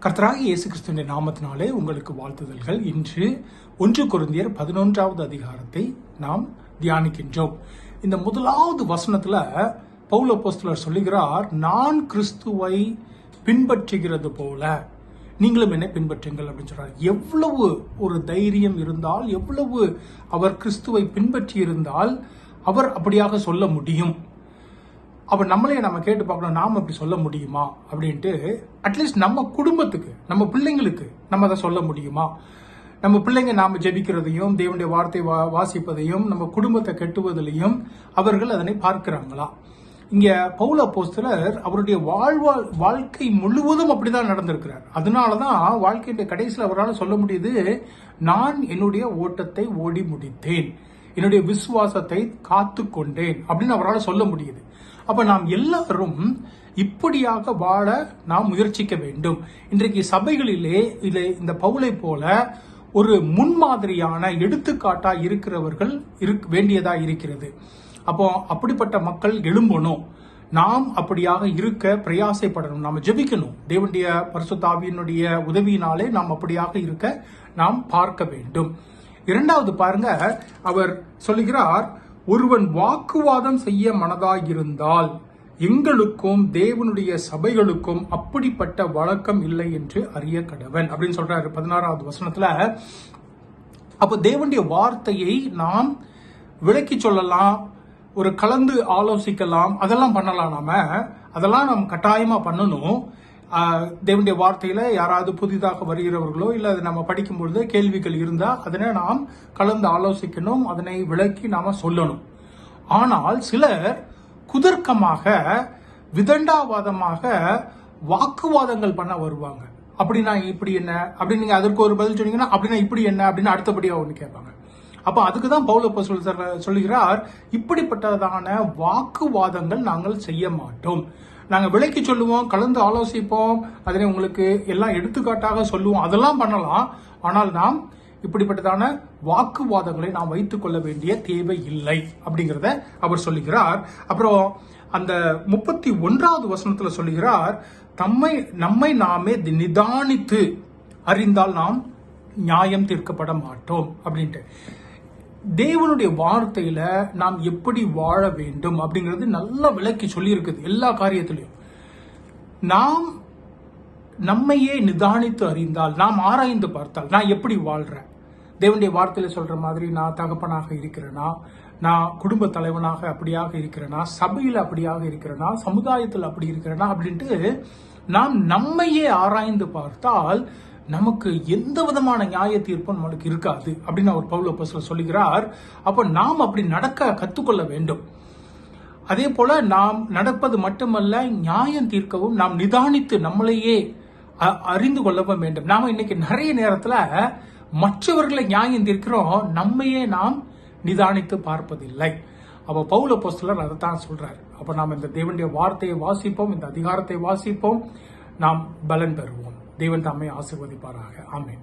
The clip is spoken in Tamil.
கர்த்தராகிய இயேசு கிறிஸ்துவின் நாமத்தினாலே உங்களுக்கு வாழ்த்துதல்கள். இன்று 1 கொரிந்தியர் 11வது அதிகாரத்தை நாம் தியானிக்கின்றோம். இந்த முதலாவது வசனத்துல பவுல் அப்போஸ்தலர் சொல்லுகிறார், நான் கிறிஸ்துவை பின்பற்றுகிறது போல நீங்களும் என்னை பின்பற்றுங்கள் அப்படின்னு சொல்றார். எவ்வளவு ஒரு தைரியம் இருந்தால், எவ்வளவு அவர் கிறிஸ்துவை பின்பற்றி இருந்தால் அவர் அப்படியாக சொல்ல முடியும். அப்ப நம்மளே நம்ம கேட்டு பார்க்கணும், நாம அப்படி சொல்ல முடியுமா அப்படின்ட்டு. அட்லீஸ்ட் நம்ம குடும்பத்துக்கு, நம்ம பிள்ளைங்களுக்கு நம்ம அதை சொல்ல முடியுமா? நம்ம பிள்ளைங்க நாம ஜெபிக்கிறதையும் தேவனுடைய வார்த்தை வாசிப்பதையும் நம்ம குடும்பத்தை கெட்டுவதிலையும் அவர்கள் அதனை பார்க்கிறாங்களா? இங்க பவுல் அப்போஸ்தலர் அவருடைய வாழ்க்கை முழுவதும் அப்படிதான் நடந்திருக்கிறார். அதனாலதான் வாழ்க்கையின் கடைசியில் அவரால் சொல்ல முடியுது, நான் என்னுடைய ஓட்டத்தை ஓடி முடித்தேன், என்னுடைய விசுவாசத்தை காத்து கொண்டேன் அப்படின்னு அவரால் சொல்ல முடியுது. அப்ப நாம் எல்லாரும் இப்படியாக வாழ நாம் முயற்சிக்க வேண்டும். இன்றைக்கு சபைகளிலே இந்த பவுலை போல ஒரு முன்மாதிரியான எடுத்துக்காட்டா இருக்கிறவர்கள் வேண்டியதா இருக்கிறது. அப்போ அப்படிப்பட்ட மக்கள் எழும்பணும். நாம் அப்படியாக இருக்க பிரயாசைப்படணும். நாம் ஜெபிக்கணும். தேவனுடைய பரிசுத்த ஆவியினுடைய உதவியினாலே நாம் அப்படியாக இருக்க நாம் பார்க்க வேண்டும். இரண்டாவது பாருங்க, அவர் சொல்லுகிறார், ஒருவன் வாக்குவாதம் செய்ய மனதாயிருந்தால் எங்களுக்கும் தேவனுடைய சபைகளுக்கும் அப்படிப்பட்ட வழக்கம் இல்லை என்று அறிய கடவன் அப்படின்னு சொல்றாரு 16வது வசனத்துல. அப்ப தேவனுடைய வார்த்தையை நாம் விளக்கி சொல்லலாம், ஒரு கலந்து ஆலோசிக்கலாம், அதெல்லாம் பண்ணலாம். அதெல்லாம் நாம் கட்டாயமா பண்ணணும். தேவனுடைய வார்த்தையில யாராவது புதிதாக வருகிறவர்களோ இல்ல அது நம்ம படிக்கும் பொழுது கேள்விகள் இருந்தா அதனை நாம் கலந்து ஆலோசிக்கணும், அதனை விளக்கி நாம சொல்லணும். ஆனால் சிலர் குதர்க்கமாக விதண்டாவாதமாக வாக்குவாதங்கள் பண்ண வருவாங்க. அப்படின்னா இப்படி என்ன அப்படின்னு நீங்க அதற்கு ஒரு பதில் சொன்னீங்கன்னா, அப்படின்னா இப்படி என்ன அப்படின்னு அடுத்தபடியா ஒண்ணு கேட்பாங்க. அப்ப அதுக்குதான் பவுல் அப்போஸ்தலர் சொல்லுகிறார், இப்படிப்பட்டதான வாக்குவாதங்கள் நாங்கள் செய்ய மாட்டோம். நாங்க விளக்கி சொல்லுவோம், கலந்து ஆலோசிப்போம், அதனை உங்களுக்கு எல்லாம் எடுத்துக்காட்டாக சொல்லுவோம், அதெல்லாம் பண்ணலாம். ஆனால் நாம் இப்படிப்பட்டதான வாக்குவாதங்களை நாம் வைத்துக் கொள்ள வேண்டிய தேவை இல்லை அப்படிங்கறத அவர் சொல்லுகிறார். அப்புறம் அந்த 31வது வசனத்துல சொல்லுகிறார், நம்மை நாமே நிதானித்து அறிந்தால் நாம் நியாயம் தீர்க்கப்பட மாட்டோம் அப்படின்ட்டு. தேவனுடைய வார்த்தையில நாம் எப்படி வாழ வேண்டும் அப்படிங்கிறது நல்லா விளக்கி சொல்லி இருக்குது. எல்லா காரியத்திலையும் நாம் நம்மையே நிதானித்து அறிந்தால், நாம் ஆராய்ந்து பார்த்தால், நான் எப்படி வாழ்றேன், தேவனுடைய வார்த்தையில சொல்ற மாதிரி நான் தகப்பனாக இருக்கிறேனா, நான் குடும்ப தலைவனாக அப்படியாக இருக்கிறேனா, சபையில அப்படியாக இருக்கிறேனா, சமுதாயத்தில் அப்படி இருக்கிறேனா அப்படின்ட்டு நாம் நம்மையே ஆராய்ந்து பார்த்தால் நமக்கு எந்த விதமான நியாய தீர்ப்பும் நம்மளுக்கு இருக்காது அப்படின்னு அவர் பவுல் அப்போஸ்தலர் சொல்லுகிறார். அப்ப நாம் அப்படி நடக்க கத்துக்கொள்ள வேண்டும். அதே போல நாம் நடப்பது மட்டுமல்ல, நியாயம் தீர்க்கவும் நாம் நிதானித்து நம்மளையே அறிந்து கொள்ளவும் வேண்டும். நாம இன்னைக்கு நிறைய நேரத்துல மற்றவர்களை நியாயம் தீர்க்கிறோம், நம்மையே நாம் நிதானித்து பார்ப்பதில்லை. அப்ப பவுல் அப்போஸ்தலர் அதைத்தான் சொல்றாரு. அப்ப நாம் இந்த தேவனுடைய வார்த்தையை வாசிப்போம், இந்த அதிகாரத்தை வாசிப்போம், நாம் பலன் பெறுவோம். தேவன் தாமே ஆசீர்வதிப்பாராக. ஆமென்.